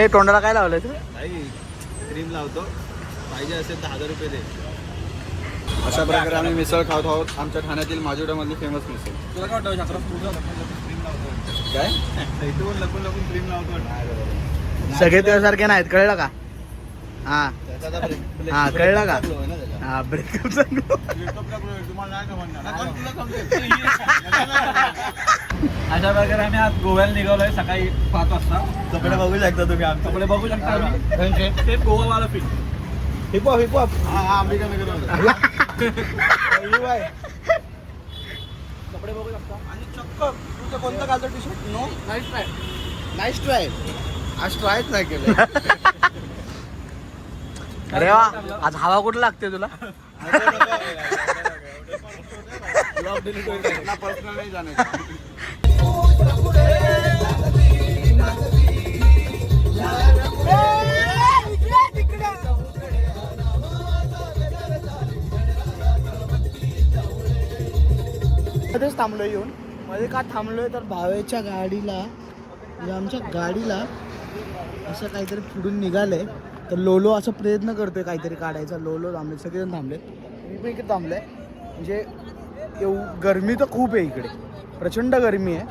ए तोंडाला काय लावलंय तू? नाही क्रीम लावतो, पाहिजे असेल तर 1000 रुपये दे. अशा प्रकारे आम्ही मिसळ खात आहोत. आमच्या ठाण्यातील माजिवड्यामधली फेमस मिसळ. तुला काय वाटतं क्रीम लावतो काय? इथे पण लपून लपून क्रीम लावतो. सगळे तुझ्यासारखे नाहीत, कळलं का? हा हा कळलं का? हा ब्रेकअप अशा प्रकारे आम्ही आज गोव्याला निघालोय सकाळी 5 वाजता. कपडे बघू शकता तुम्ही आमचे. कपडे बघू शकता आम्ही ते गोवावाला फील. हिपहॉप हिपहॉप हा अंबिका नगर कपडे बघू शकता. आणि चक्क तुझं कोणतं घालतो T shirt? No nice try. Nice try. आज ट्रायच नाही केलं. अरे वा, आज हवा कुठं लागते तुला? पर्सनल नाही जाण्याचं. मध्येच थांबलोय येऊन. मध्ये का थांबलोय तर भावेच्या गाडीला म्हणजे आमच्या गाडीला असं काहीतरी पुढून निघालंय. तर लोलो असं प्रयत्न करतोय काहीतरी काढायचा. लोलो थांबले, सगळेजण थांबले, मी पण इकडे थांबलोय. म्हणजे गरमी तर खूप आहे इकडे, प्रचंड गरमी आहे.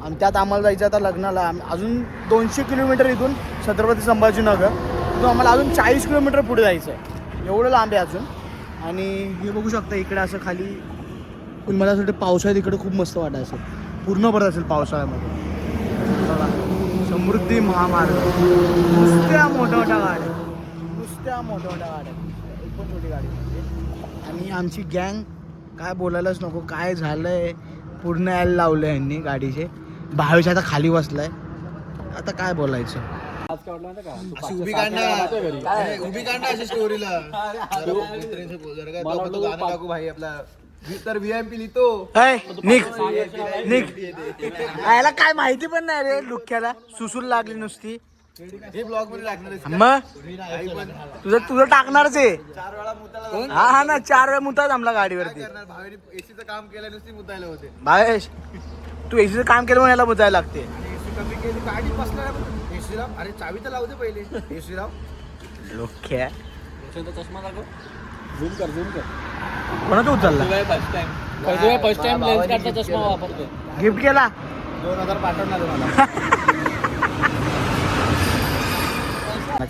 आणि त्यात आम्हाला जायचं आता लग्नाला. अजून 200 किलोमीटर इथून छत्रपती संभाजीनगर, तिथून आम्हाला अजून 40 किलोमीटर पुढे जायचं आहे. एवढं लांब आहे अजून. आणि हे बघू शकता इकडे असं खाली. पण मला असं वाटतं पावसाळ्यात इकडे खूप मस्त वाटत असेल, पूर्ण भरत असेल पावसाळ्यामध्ये. बघा समृद्धी महामार्ग, नुसत्या मोठ्या मोठ्या गाड्या, नुसत्या मोठ्या मोठ्या गाड्या, एक पण छोटी गाडी म्हणजे. आणि आमची गँग काय बोलायलाच नको. काय झालंय, पूर्ण यायला लावलं यांनी गाडीचे. भावेश आता खाली बसलाय, आता काय बोलायचं. आज काय वाटलं का उभी काढणार, उभी काढणार अशी स्टोरीला. टाकू भाई आपला तर VIP लिहितो. निघ निघ. याला काय माहिती पण नाही रे, लुक्याला सुसूल लागली नुसती. हे ब्लॉग मध्ये टाकणार. मग तुझं टाकणारच आहे. 4 वेळा मुताला हा हा ना, 4 वेळा मुताच आमला गाडीवरती. भावेने एसीचं काम केलं, नुसती मुतायला होते. भावेश तू एसीचं काम केलं म्हणून याला मुतायला लागते. एसी कमी केली, गाडी बसला. एसी राव, अरे चावी तर लावू दे पहिले. एसी राव लोक्या चष्मा दाखव. झूम कर झूम कर. कोणाचा उचलला? फर्स्ट टाइम लेन्स काढता चष्मा वापरतोय. गिफ्ट केला 2000 पाठवणार मला.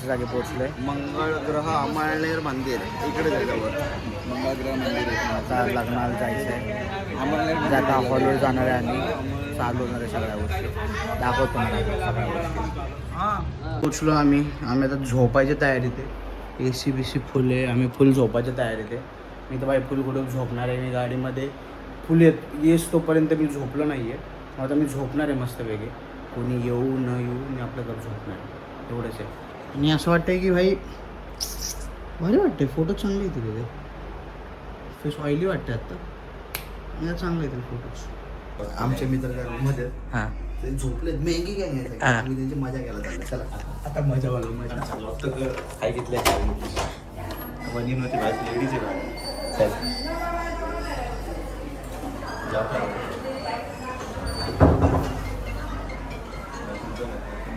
जागे पोहोचलोय. मंगळ ग्रह अमळनेर मंदिर इकडे जायचं. मंगळ ग्रह मंदिर आहे. आता लग्नाला जायचं आहे. अमळनेर आता हॉलवर जाणार आहे आणि चालू होणार आहे सगळ्या गोष्टी. दाखवतो मला सगळ्या गोष्टी. पोचलो आम्ही आता झोपायच्या तयारीत आहे. AC BC फुल आहे, आम्ही फुल झोपायच्या तयारीत आहे. मी तर बाई फुल कुठं झोपणार आहे. मी गाडीमध्ये फुल येस तोपर्यंत मी झोपलो नाही आहे. आता मी झोपणार आहे मस्तपैकी. कोणी येऊ न येऊ मी आपल्या घर झोपणार आहे, एवढंच आहे. आणि असं वाटतंय की भाई भारी वाटते. फोटो चांगले येते तिथे. फेस ऑइली वाटते आत्ता. चांगले येतील फोटोज. आमचे मित्र मध्ये हां ते झोपले. मेंगी काय नाही, आम्ही त्यांची मजा केला. चला आता मजा बघू. मजा काय घेतलंय वनीन होती भाजी, लेडीज आहे. चल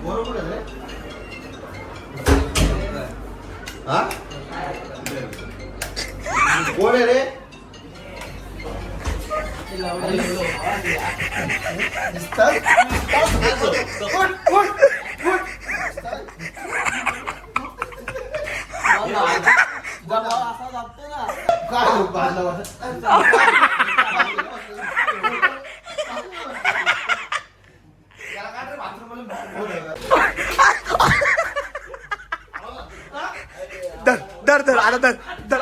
बरोबर आहे. हा कोण आहे रे? दर दर आता दर दर.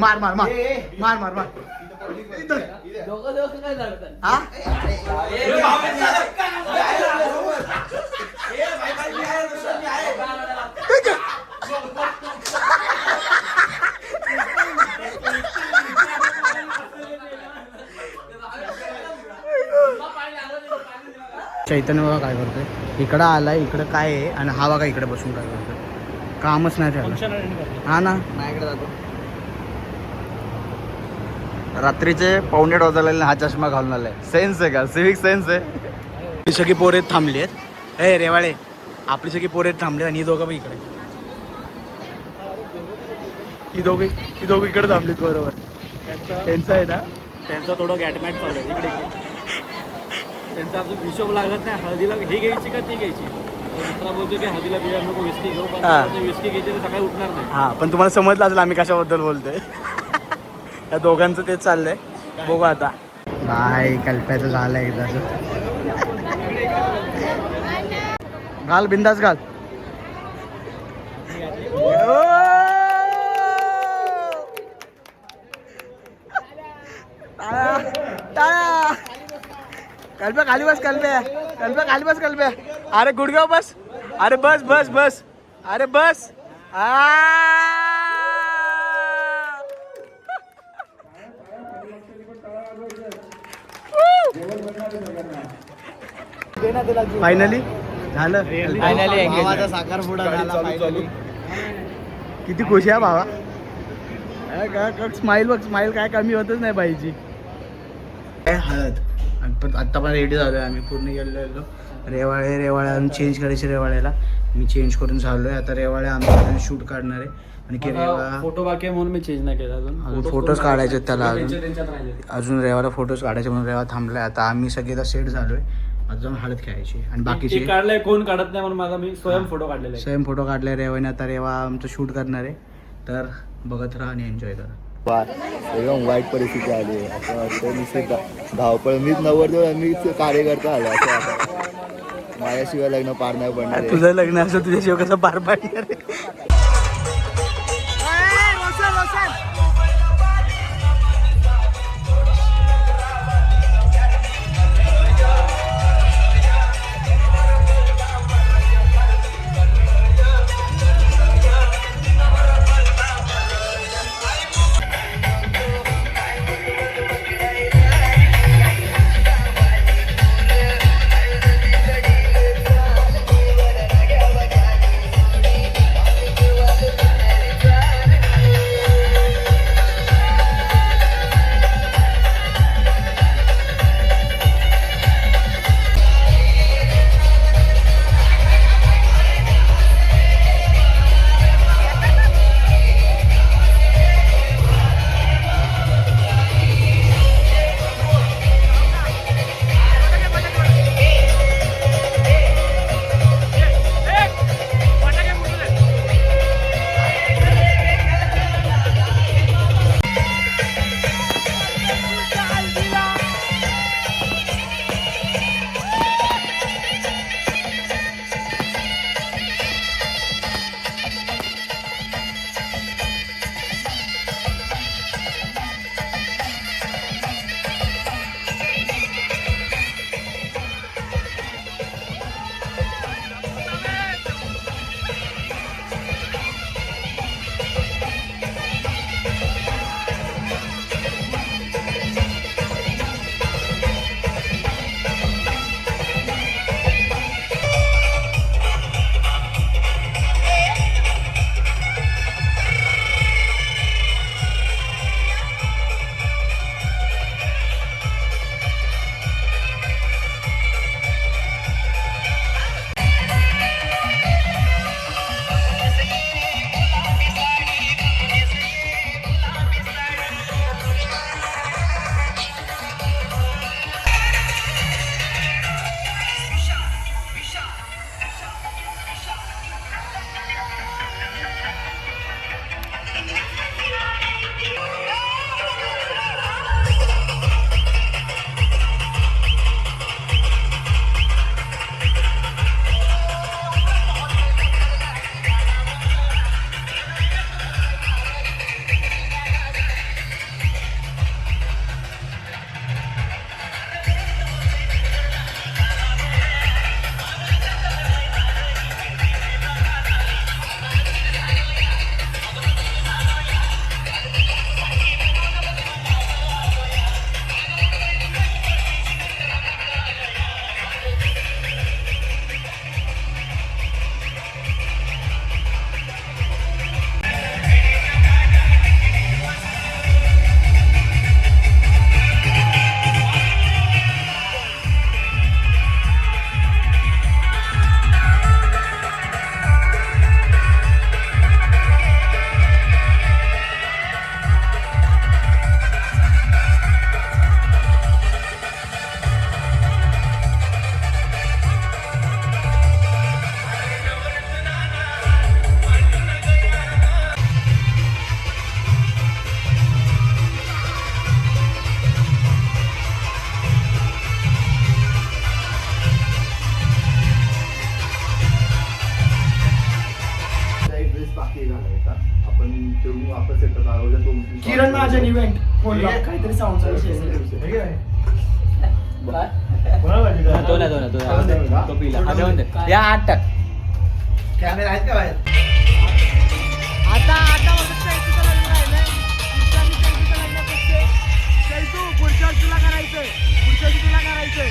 मार मार मार मार मार मार. हा चैतन्य बघा काय करतोय. इकडं आलाय, इकडं काय आहे, आणि हा बघा इकडे बसून काय करतोय. कामच नाही त्याला. हा ना, माझ्याकडे जातो. रात्रीचे 1:15 वाजलेले हा चष्मा घालून आलाय. सेन्स आहे का? सिविक सेन्स आहे. ही सगळी पोरे थांबली आहेत. हे रेवाळे आपली सगळी पोरे थांबली आणि ही दोघं पण इकडे. ही दोघी इकडे थांबलीत बरोबर. त्यांचं आहे ना, त्यांचा थोडं गॅटमॅट चालू आहे इकडे. त्यांचा अजून हिशोब लागत नाही. हळदीला ही घ्यायची का ती घ्यायची. दुसरा बोलतो की हळदीला बिया नको विस्की घेऊ, पण हा. विस्की घ्यायची तर सकाळी उठणार नाही. हा पण तुम्हाला समजलं असेल आम्ही कशाबद्दल बोलतोय. या दोघांचं तेच चाललंय. बघू आता. नाही कल्प्याचं झालं एकदाच. घाल बिंदास घाल. कल्प्या खाली बस. कल्प्या खाली बस. कल्प्या अरे गुडगाव बस. अरे बस बस बस. अरे बस. फायनली झालं. Finally engagement. भावाचा साखरपुडा झाला finally. किती खुशी आहे भावा. स्माईल बघ. स्माईल काय कमी होतच नाही पाहिजे. काय हळद आणि पण आत्ता पण रेडी झालो आहे आम्ही. पूर्ण गेलेलो रेवाळ्या चेंज करायचे. रेवाळ्याला मी चेंज करून झालोय. आता रेवाळ्या आमच्या शूट काढणार आहे. आणि की रेवा फोटो बाकी आहे म्हणून मी चेंज नाही केला अजून फोटोज काढायचे आहेत त्याला. त्यांच्यात राहिले. अजून रेवाला फोटोज काढायचे म्हणून रेवा थांबलाय. आता आम्ही सगळे सेट झालोय. अजून हळद खेळायची आणि बाकीचे काढलंय कोण काढत नाही म्हणून माझा मी स्वयं फोटो काढलेला आहे. सेम फोटो काढले रेवाने. आता रेवा आमचं शूट करणार आहे. तर बघत राहा आणि एन्जॉय करा. एकदम वाईट परिस्थिती आली आहे. असं वाटतं नुसतं धावपळ. मीच नवरदेव मीच कार्यकर्ता आलो असं वाटतं. माझ्याशिवाय लग्न पार नाही पडणार. तुझं लग्न असं तुझ्याशिवाय कसं पार पाडणार आहे. किरण महाजन इव्हेंट फोन काहीतरी साऊंडचा विषय तो पिला या 8 टाक कॅमेरा आहेत का बाहेर? आता पुढच्या तुला करायचंय तुला करायचंय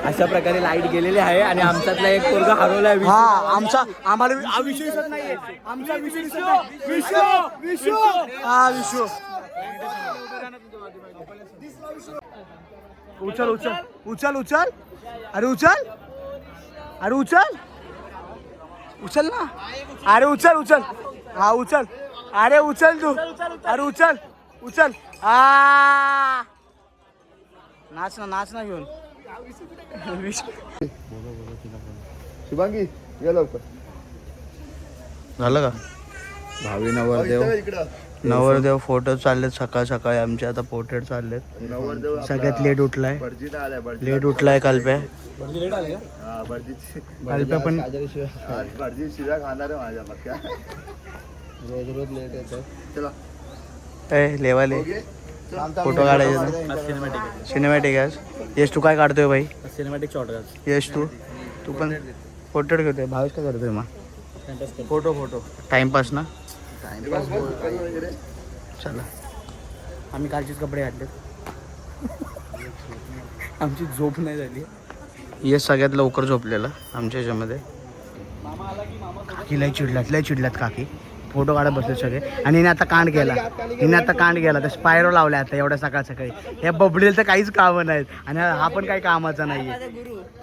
अशा प्रकारे लाईट गेलेली आहे आणि आमच्यातला एक पोरगा हरवला आहे. हा आम्हाला विषय दिसत नाहीये आमचा विषय दिसत नाही विश्व हा विश्व उचल उचल उचल उचल अरे उचल अरे उचल उचल ना अरे उचल उचल हा उचल अरे उचल तू अरे उचल उचल नाच ना घेऊन शुभांगी या लवकर. झालं का भावी नवरदेव नवरदेव फोटो चाललेत सकाळ सकाळी आमचे आता पोर्ट्रेट चाललेत. सगळ्यात लेट उठलाय कल्प्या कल्प्या पण शिव्या खाणार आहे माझ्या पक्क्या. रोज लेट येतो. चला लेवाले फोटो काढायचे सिनेमॅटिक आहे. यश तू काय काढतोय भाई? सिनेमॅटिक शॉट यश तू पण फोटो घेतोय. भावेश काय करतोय मग? फोटो टाइमपास ना. चला आम्ही कालचेच कपडे घातले. आमची झोप नाही झाली. यश सगळ्यात लवकर झोपलेला आमच्या ह्याच्यामध्ये. काकी लय चिडल्यात काकी. फोटो काढत बसले सगळे आणि हिने आता कांड केला तर स्पायरो लावला आता एवढ्या सकाळ सकाळी. या बबडीला तर काहीच कामं नाहीत आणि हा पण काही कामाचा नाहीये.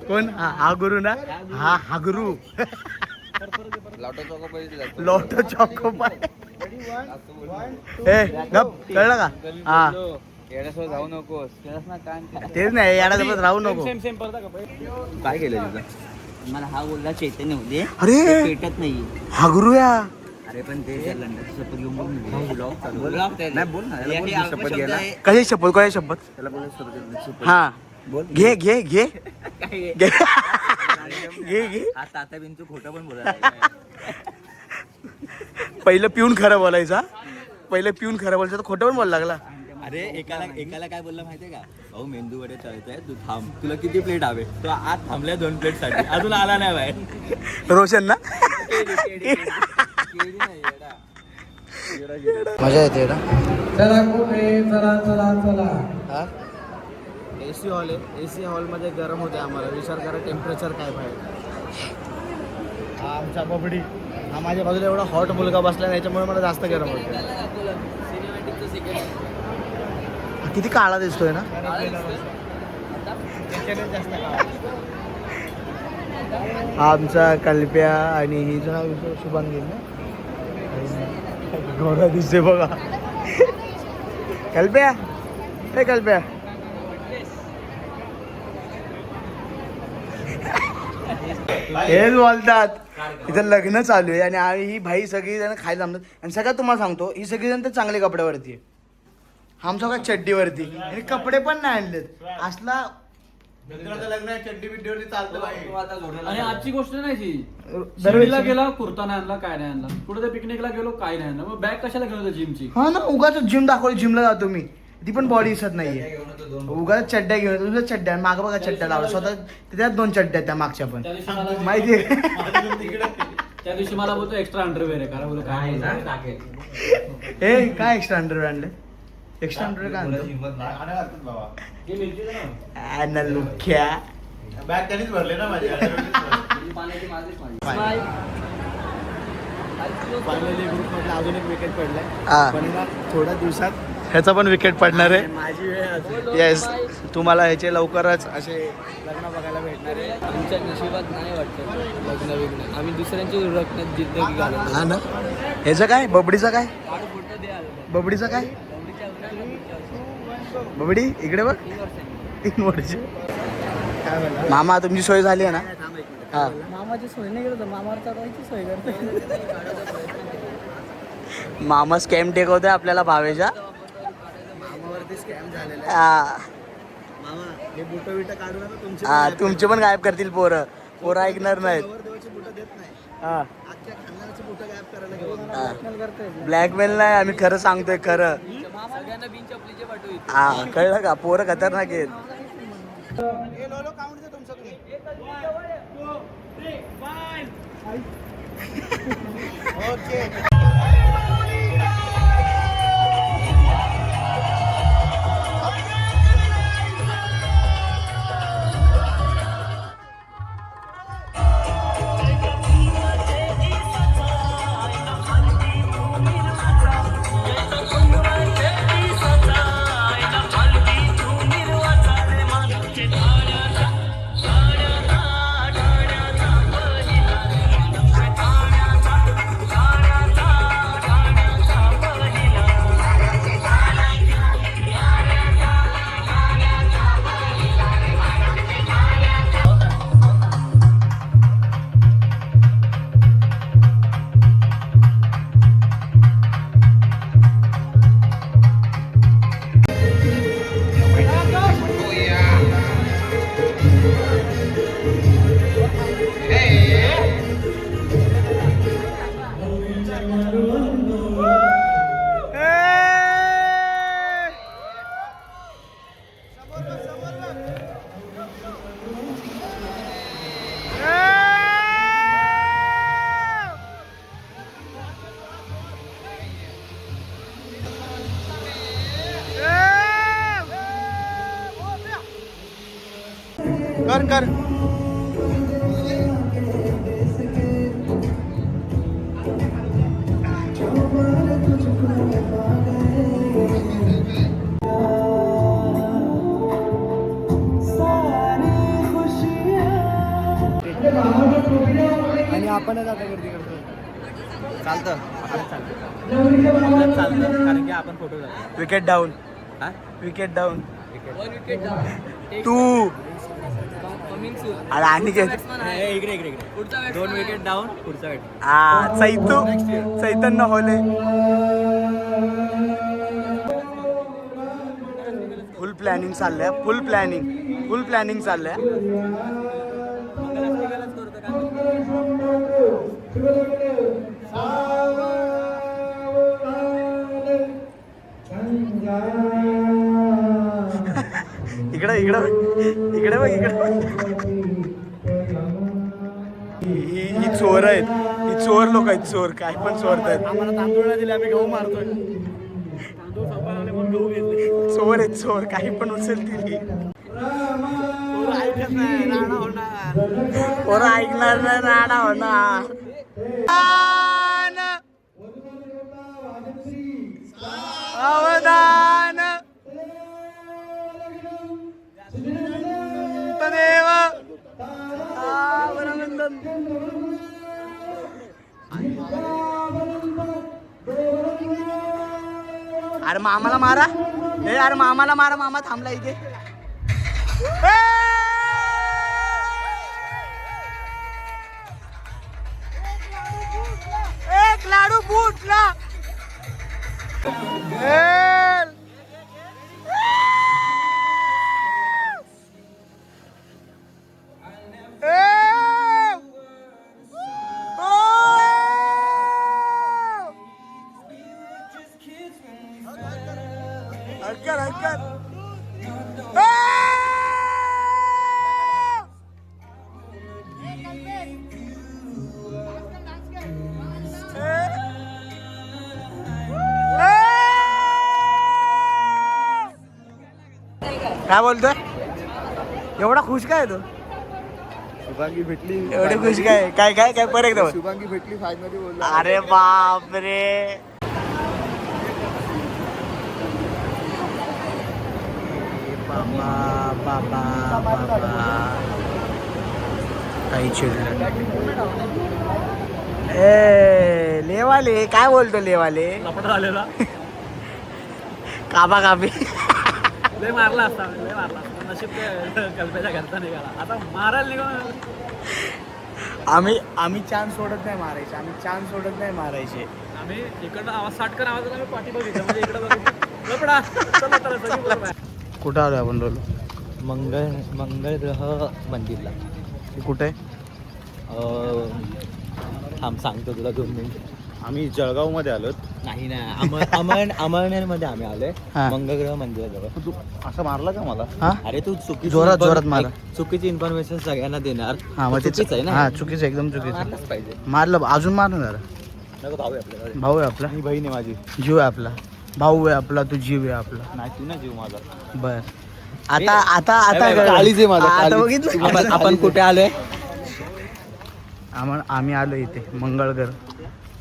कोण? हा गुरु ना. हा गुरु लॉटो चॉको पाय. कळलं का? हा जाऊ नकोस तेच नाही याडासोबत राहू नको. काय केलं तिथं? मला हा बोलला चैतन्य होते अरे पेटत नाही. हा गुरु या. अरे पण ते लंडनची शपथ घेऊन बोल नाही बोल ना शपथ घ्यायला. कशी शपथ? काय शपथ? त्याला बोल हा बोल घे हा ताता बिनचं खोटं पण बोला. पहिलं पिऊन खरं बोलायचा तर खोटं पण बोलायला लागला. अरे एकाला काय बोलला माहितीये का? भाऊ मेंदू वडे चालतोय तू थांब तुला किती प्लेट हवे? तो आज थांबल्या 2 प्लेट साठी अजून आला नाही बाहेर. रोशन ना मजा येते ना. AC हॉल आहे. AC हॉलमध्ये गरम होते आम्हाला. विचार करा टेम्परेचर काय पाहिजे. हा आमचा बबडी. हा माझ्या बाजूला एवढा हॉट मुलगा बसला त्याच्यामुळे मला जास्त गरम होतं. किती काळा दिसतोय ना. हा आमचा कल्प्या आणि हिचं नाव शुभांगी ना. गोरा दिसते बघा. कल्प्या हेच बोलतात. इथं लग्न चालू आहे आणि ही भाई सगळी जण खायला जमतात. आणि सगळ्यात तुम्हाला सांगतो ही सगळी जण तर चांगले कपड्यावरती आहे. आमचा काय चड्डीवरती आणि कपडे पण नाही आणलेत. असला लग्न चड्डी बिड्डीवरती चालतो. आणि आजची गोष्ट नाही ती. जिमला गेला कुर्ता नाही आणला काय नाही आणला. कुठे तर पिकनिकला गेलो काय नाही आणला. मग बॅग कशाला घेऊन जिमची? हा ना उगाच जिम दाखवली. जिमला जातो मी ती पण बॉडी दिसत नाहीये. उगाच चड्ड्या घेऊन तुझ्या चड्ड्या माग बघा चड्ड्या लावला स्वतः. त्यात 2 चड्ड्या त्या मागच्या पण माहितीये. त्या दिवशी मला बोलतो एक्स्ट्रा अंडरवेअर आहे कारण बोलतो काय हे काय एक्स्ट्रा अंडरवेअर आणले? एक्स्ट्रा अंडरवेअर काय आणतो? लुख्या बॅग त्यांनीच भरले ना माझ्या. फायनली ग्रुपमधला अजून एक विकेट पडलाय पण थोड्या दिवसात ह्याचा पण विकेट पडणार आहे. माझी वेळ येस तुम्हाला ह्याचे लवकरच असे लग्न बघायला भेटणार आहे. आमच्या नशिबात नाही वाटतं लग्न बिग्न. आम्ही दुसऱ्यांची रत्न जिंदगी घालतो. हा ना. ह्याचं काय बबडीचं काय फोटो द्या. बबडीचं काय बबडी इकडे बघ 3 वर्ष. मामा तुमची सोय झाली आहे ना. हा मामाची सोय नाही करत, मामावर चढवायची सोय करतो. मामा स्कॅम टेकवतोय आपल्याला भावेच्या. मामावरती स्कॅम झालेला हा मामा हे बुट बिट काढू नका तुमचे. हा, तुमचे पण गायब करतील पोरं ऐकणार नाहीत. देवाची बुट देत नाही. हा अख्ख्या खानदानाची बुट गायब करायला घेऊन करतोय. ब्लॅकमेल नाही, आम्ही खरं सांगतोय खरं. सगळ्यांना बिन चपलीचे पाठवू. हा कळलं का, पोरं खतरनाक आहेत. हे लोलो काउंट दे तुमचं तुम्ही. ओके. कर कर. आणि आपणच आता गर्दी करतो. चालतं कारण की आपण फोटो जातो. Wicket down. हा? Wicket down. 1 विकेट तू कमिंग सून. अरे आणि काय इकडे इकडे पुढचा 2 विकेट डाऊन. पुढचा विकेट. हा चैतन्य होले. फुल प्लॅनिंग चाललंय. इकडे बघ. ही चोर आहेत. ही चोर लोक आहेत. चोर काय पण चोरतात. आम्हाला तांदूळ नाही दिले, आम्ही गहू मारतोय. तांदूळ संपायला आले म्हणून गहू घेतले. चोर आहेत चोर, काही पण उचलतील. ऐकत नाही, राणा होणार. पोरं ऐकणार नाही, राडा होणार. अवधान देव अरे मामाला मारा. अरे मामाला मारा. मामा थांबला इथे. एक लाडू फुटला. काय बोलतोय? एवढा खुश काय तो? शुभांगी भेटली. एवढे खुश काय? काय काय काय परत एकदा. शुभांगी भेटली फायनली बोलला. अरे बापरे. बाबा बाबा बाबा काही चिडलं ए लेवाले काय बोलतो लेवाले लपडा झालेला काबा काबी लय मारला असता नशीब कल्पेच्या घरचा निघाला आता मारायला निघून आम्ही चान्स सोडत नाही मारायचे आम्ही इकडनं आवाज साटकर आवाज आम्ही पाठी बघितलं म्हणजे इकडं बघितलं लपडा चला चला सगळी कुठं आलो आपण रोलो मंगळ ग्रह मंदिरला कुठे थांब सांगतो तुला 2 मिनिट आम्ही जळगावमध्ये आलोत. नाही ना अमळनेरमध्ये आम्ही आलोय हा. मंगळग्रह मंदिराजवळ तू असं मारला का मला? हा अरे तू चुकीची जोरात मारा. चुकीची इन्फॉर्मेशन सगळ्यांना देणार हा मग चुकीचं आहे ना हा चुकीचं एकदम चुकीचं मारलंच पाहिजे मारलं अजून मार ना जरा नको भाऊ आहे आपल्याकडे भाऊ आहे आपला ही बहीण आहे माझी. जीव आहे आपला भाऊ आहे आपला तू जीव आहे आपला नाही तू ना जीव माझा. बर आता काळीच आहे माझा, आता काळीच. बघितलं आपण कुठे आलोय आम्ही आलो इथे मंगळगर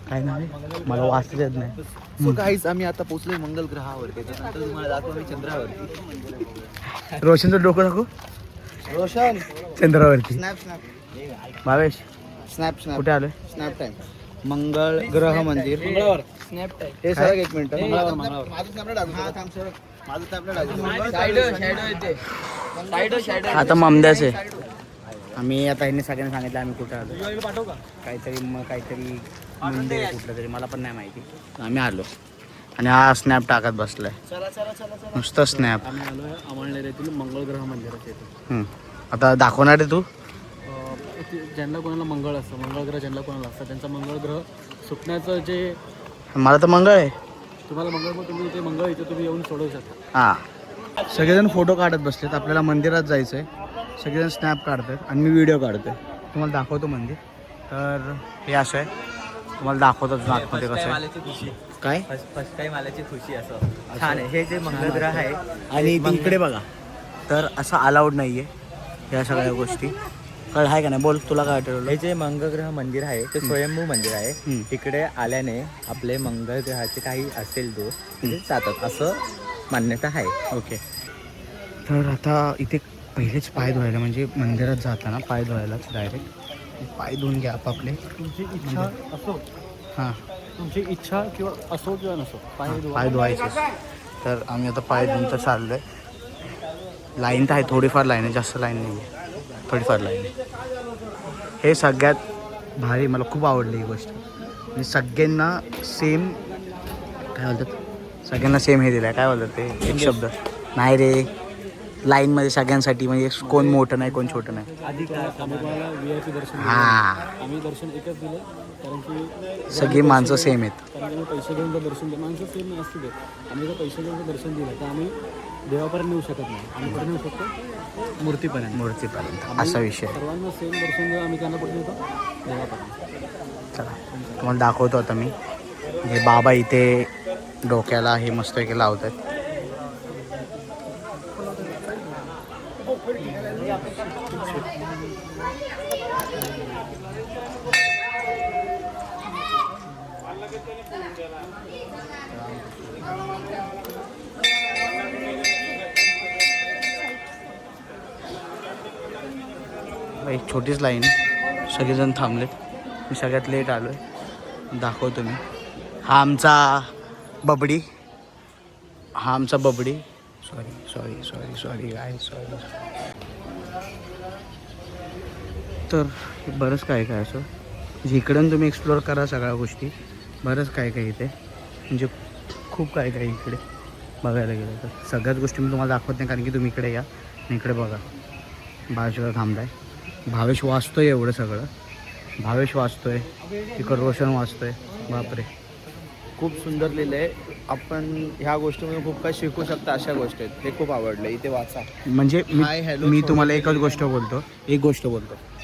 काय नाव आहे मला वाचता येत नाही सो गाईज आम्ही आता पोहोचलोय मंगल ग्रहावर. त्याच्यानंतर तुम्हाला दाखवू आम्ही चंद्रावरती. रोशनचं डोकं दाखव रोशन चंद्रावरती स्नॅप भावेश स्नॅप कुठे आलोय स्नॅप टाइम मंगळ ग्रह मंदिर. स्नॅप टाईम हे सर एक मिनिट मंगळवार. माझं टॅबलेट आता ममद्याचे आम्ही आता ह्यांनी सगळ्यांनी सांगितलं आम्ही कुठे आलो पाठवू का काहीतरी मंदिर आहे कुठलं तरी मला पण नाही माहिती आम्ही आलो आणि हा स्नॅप टाकत बसलाय नुसतं स्नॅप आम्ही आलोय अमळनेर येथील मंगळग्रह मंदिरात येतो आता दाखवणार आहे तू ज्यांना कोणाला मंगळ असतं मंगळग्रह ज्यांना कोणाला असतं त्यांचा मंगळग्रह सुटण्याचं जे मला तर मंगळ आहे तुम्हाला मंगळ मग तुम्ही ते मंगळ इथे तुम्ही येऊन सोडवू शकता हां सगळेजण फोटो काढत बसलेत आपल्याला मंदिरात जायचं आहे सगळेजण स्नॅप काढतात आणि मी व्हिडिओ काढतोय तुम्हाला दाखवतो मंदिर तर हे असं आहे तुम्हाला दाखवतो आतमध्ये कसं आहे काय फर्स्ट टाइम आल्याची खुशी असं छान आहे हे जे मंगळग्रह आहे आणि ती इकडे बघा तर असं अलाउड नाही आहे ह्या सगळ्या गोष्टी कळ आहे का नाही बोल तुला काय आठवलं हे जे मंगळग्रह मंदिर आहे ते स्वयंभू मंदिर आहे इकडे आल्याने आपले मंगळग्रहाचे काही असेल तो ते जातात असं मान्यता आहे ओके तर आता इथे पहिलेच पाय धुवायला म्हणजे मंदिरात जाताना पाय धुवायलाच डायरेक्ट पाय धुवून घ्या आपापले तुमची इच्छा असो हां तुमची इच्छा किंवा असो किंवा नसो पाय धुवायचे तर आम्ही आता पाय धुवून तर चाललो आहे लाईन तर आहे थोडीफार लाईन आहे जास्त लाईन नाही आहे थोडीफार लाईन आहे हे सगळ्यात भारी मला खूप आवडली ही गोष्ट म्हणजे सगळ्यांना सेम काय बोलतात सगळ्यांना सेम हे दिलं आहे काय बोलतात ते एक शब्द नाही रे लाईनमध्ये सगळ्यांसाठी म्हणजे कोण मोठं नाही कोण छोटं नाही आधी काय आम्ही तुम्हाला VIP दर्शन दिलं. हां आम्ही दर्शन एकच दिलं कारण की सगळी माणसं सेम आहेत कारण की आम्ही पैसे घेऊन जर दर्शन दिलं माणसं सेम असू दे आम्ही जर पैसे घेऊन जर दर्शन दिलं तर आम्ही देवापर्यंत नेऊ शकत नाही आम्ही कुठे नेऊ शकतो मूर्तीपर्यंत असा विषय सर्वांना सेम दर्शन देऊ आम्ही त्यांना कुठे नेतो देवापर्यंत. चला तुम्हाला दाखवतो आता मी हे बाबा इथे डोक्याला हे मस्त एक लावत आहेत एक छोटीच लाईन सगळेजण थांबलेत मी सगळ्यात लेट आलो आहे दाखवतो मी हा आमचा बबडी सॉरी काय सॉरी तर बरंच काय असं म्हणजे इकडून तुम्ही एक्सप्लोअर करा सगळ्या गोष्टी बरंच काय इथे म्हणजे खूप काय इकडे बघायला गेलं तर सगळ्याच गोष्टी मी तुम्हाला दाखवत नाही कारण की तुम्ही इकडे या आणि इकडे बघा बाजूला थांबलाय भावेश वाचतोय एवढं सगळं भावेश वाचतोय तिकडं रोशन वाचतोय बापरे खूप सुंदर लिहिलं आहे. आपण ह्या गोष्टीमधून खूप काही शिकू शकता अशा गोष्टी आहेत. हे खूप आवडलं. इथे वाचा. म्हणजे हाय, हॅलो, मी तुम्हाला एक गोष्ट बोलतो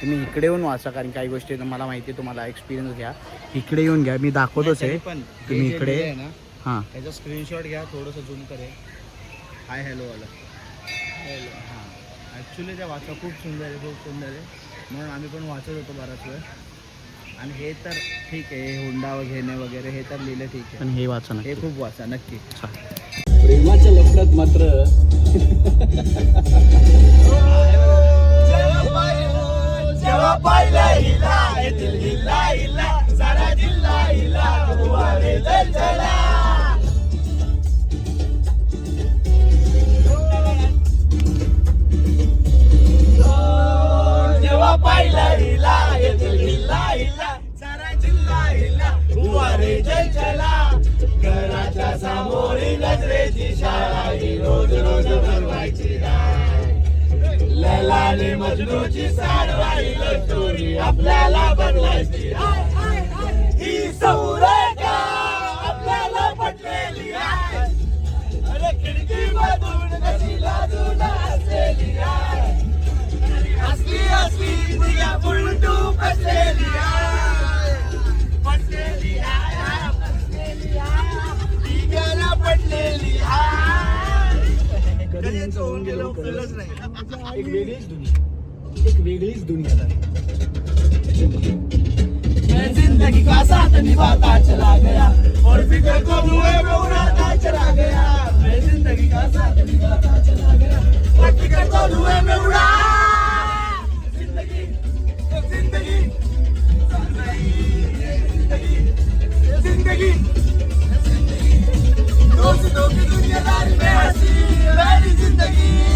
तुम्ही इकडे येऊन वाचा कारण काही गोष्टी मला माहिती आहे तुम्हाला एक्सपिरियन्स घ्या इकडे येऊन घ्या मी दाखवतोच आहे पण तुम्ही इकडे आहे ना हां त्याचा स्क्रीनशॉट घ्या थोडंसं झूम करेल हाय हॅलो वाला हां ॲक्च्युली त्या वाचा खूप सुंदर आहे म्हणून आम्ही पण वाचत होतो बराच वेळ आणि हे तर ठीक आहे हुंडा घेणे वगैरे हे तर लिहिलं ठीक आहे पण हे वाचा ना हे खूप वाचा नक्की प्रेमाच्या लफड्यात मात्र बदलायची लैलाने मजनूची साडवाईल स्टोरी आपल्याला बदलायची ही सौरेखा आपल्याला पटलेली आहे अरे खिडकी मधून कशी लाजून हसलेली आहे असली असली तुझ्या उलटू फसलेली आहे पटलेली आहे तिघाला पटलेली आहे कधी यांचं होऊन गेलं कळलंच नाही एक वेगळीच दुनिया मैं जिंदगी का साथ निभाता चला गया और फिक्र को धुएं में उड़ाता चला गया मैं जिंदगी का साथ निभाता चला गया और फिक्र को धुएं में उड़ा जिंदगी जिंदगी जिंदगी जिंदगी दोस्तों की दुनियादारी में हंसी मेरी जिंदगी